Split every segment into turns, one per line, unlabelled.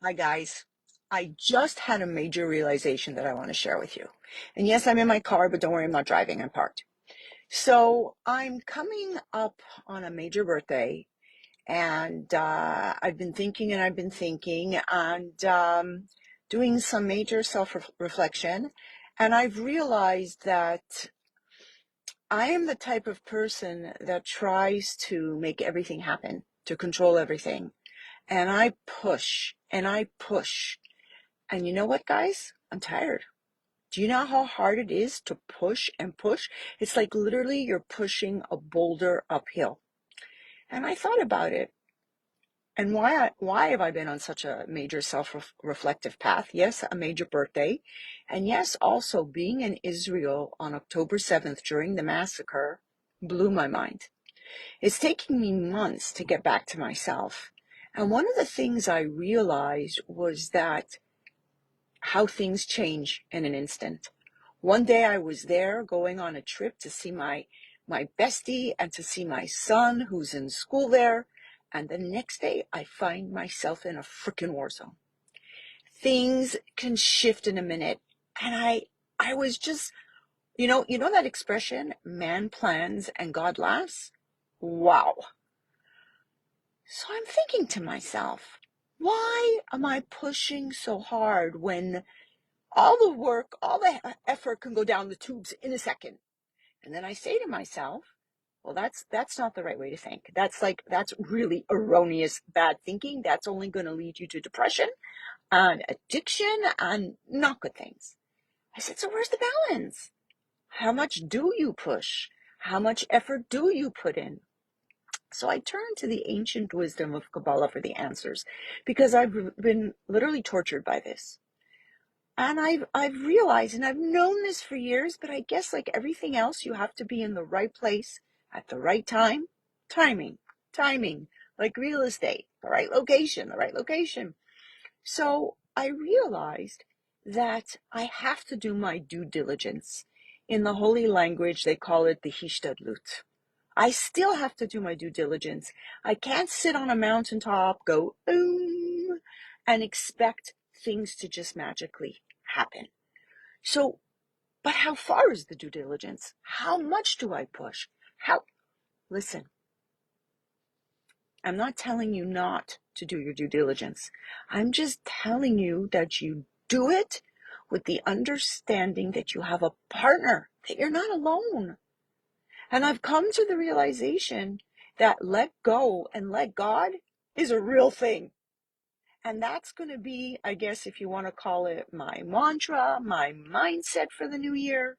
Hi, guys. I just had a major realization that I want to share with you. And yes, I'm in my car, but don't worry, I'm not driving, I'm parked. So I'm coming up on a major birthday, and I've been thinking and I've been thinking and doing some major self-reflection. And I've realized that I am the type of person that tries to make everything happen, to control everything. And I push and I push. And you know what, guys? I'm tired. Do you know how hard it is to push and push? It's like literally you're pushing a boulder uphill. And I thought about it. And why have I been on such a major self-reflective path? Yes, a major birthday. And yes, also being in Israel on October 7th during the massacre blew my mind. It's taking me months to get back to myself. And one of the things I realized was that how things change in an instant. One day I was there going on a trip to see my bestie and to see my son who's in school there. And the next day I find myself in a freaking war zone. Things can shift in a minute. And I was just, you know that expression, man plans and God laughs? Wow. So I'm thinking to myself, why am I pushing so hard when all the work, all the effort can go down the tubes in a second? And then I say to myself, well, that's not the right way to think. That's really erroneous, bad thinking. That's only going to lead you to depression and addiction and not good things. I said, so where's the balance? How much do you push? How much effort do you put in? So I turned to the ancient wisdom of Kabbalah for the answers because I've been literally tortured by this. And I've realized, and I've known this for years, but I guess like everything else, you have to be in the right place at the right time. Timing, like real estate, the right location. So I realized that I have to do my due diligence. In the holy language, they call it the hishtadlut. I still have to do my due diligence. I can't sit on a mountaintop, go boom, and expect things to just magically happen. So, but how far is the due diligence? How much do I push? Listen, I'm not telling you not to do your due diligence. I'm just telling you that you do it with the understanding that you have a partner, that you're not alone. And I've come to the realization that let go and let God is a real thing. And that's going to be, I guess, if you want to call it my mantra, my mindset for the new year.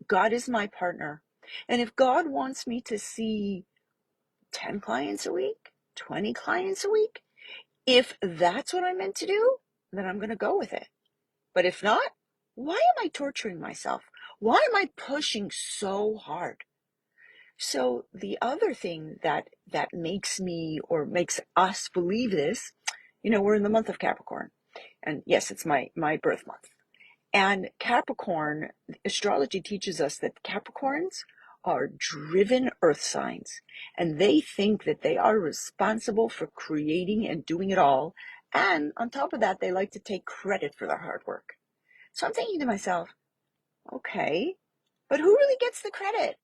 God is my partner. And if God wants me to see 10 clients a week, 20 clients a week, if that's what I'm meant to do, then I'm going to go with it. But if not, why am I torturing myself? Why am I pushing so hard? So the other thing that makes me or makes us believe this, we're in the month of Capricorn. And yes, it's my birth month. And Capricorn, astrology teaches us that Capricorns are driven earth signs, and they think that they are responsible for creating and doing it all. And on top of that, they like to take credit for their hard work. So I'm thinking to myself, okay, but who really gets the credit?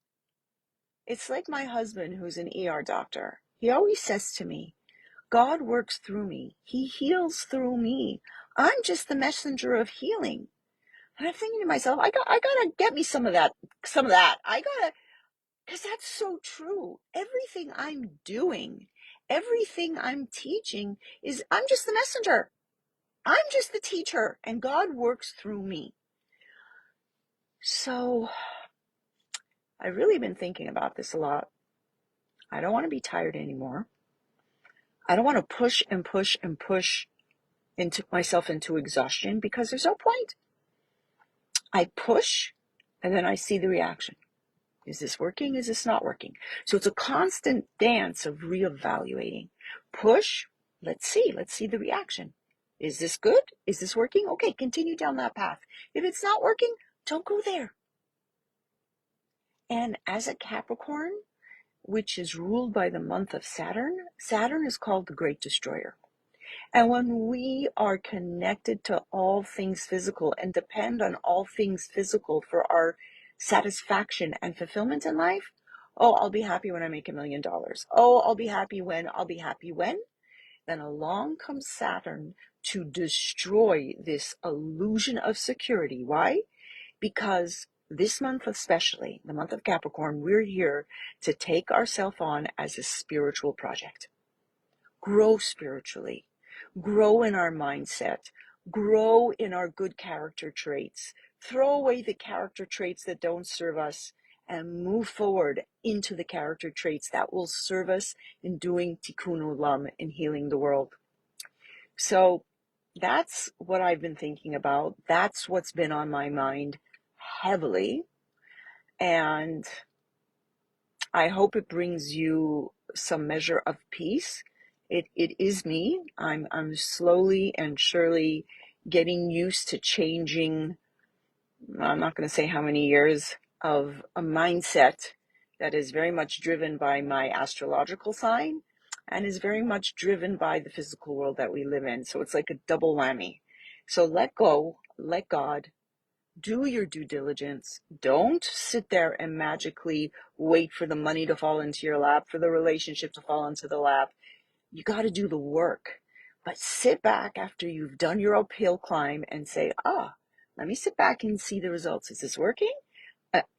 It's like my husband, who's an ER doctor. He always says to me, God works through me. He heals through me. I'm just the messenger of healing. And I'm thinking to myself, I gotta get me some of that. Because that's so true. Everything I'm doing, everything I'm teaching I'm just the messenger. I'm just the teacher, and God works through me. So I've really been thinking about this a lot. I don't want to be tired anymore. I don't want to push and push and push into myself into exhaustion because there's no point. I push and then I see the reaction. Is this working? Is this not working? So it's a constant dance of reevaluating. Push, let's see the reaction. Is this good? Is this working? Okay, continue down that path. If it's not working, don't go there. And as a Capricorn, which is ruled by the month of Saturn, Saturn is called the Great Destroyer. And when we are connected to all things physical and depend on all things physical for our satisfaction and fulfillment in life, oh, I'll be happy when I make $1 million. Oh, I'll be happy when. Then along comes Saturn to destroy this illusion of security. Why? Because this month, especially the month of Capricorn, we're here to take ourselves on as a spiritual project. Grow spiritually, grow in our mindset, grow in our good character traits, throw away the character traits that don't serve us, and move forward into the character traits that will serve us in doing tikkun olam, in healing the world. So that's what I've been thinking about. That's what's been on my mind heavily. And I hope it brings you some measure of peace. It is me. I'm slowly and surely getting used to changing. I'm not going to say how many years of a mindset that is very much driven by my astrological sign and is very much driven by the physical world that we live in. So it's like a double whammy. So let go, let God, do your due diligence. Don't sit there and magically wait for the money to fall into your lap, for the relationship to fall into the lap. You got to do the work. But sit back after you've done your uphill climb and say, let me sit back and see the results. Is this working?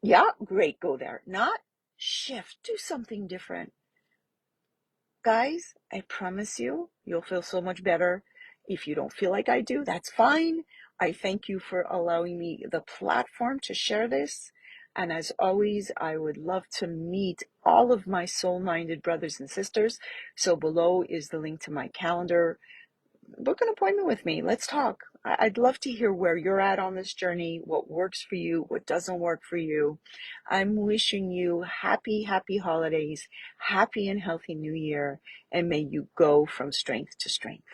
Yeah, great, go there. Not shift, do something different. Guys, I promise you, you'll feel so much better. If you don't feel like I do, that's fine. I thank you for allowing me the platform to share this. And as always, I would love to meet all of my soul-minded brothers and sisters. So below is the link to my calendar. Book an appointment with me. Let's talk. I'd love to hear where you're at on this journey, what works for you, what doesn't work for you. I'm wishing you happy, happy holidays, happy and healthy new year, and may you go from strength to strength.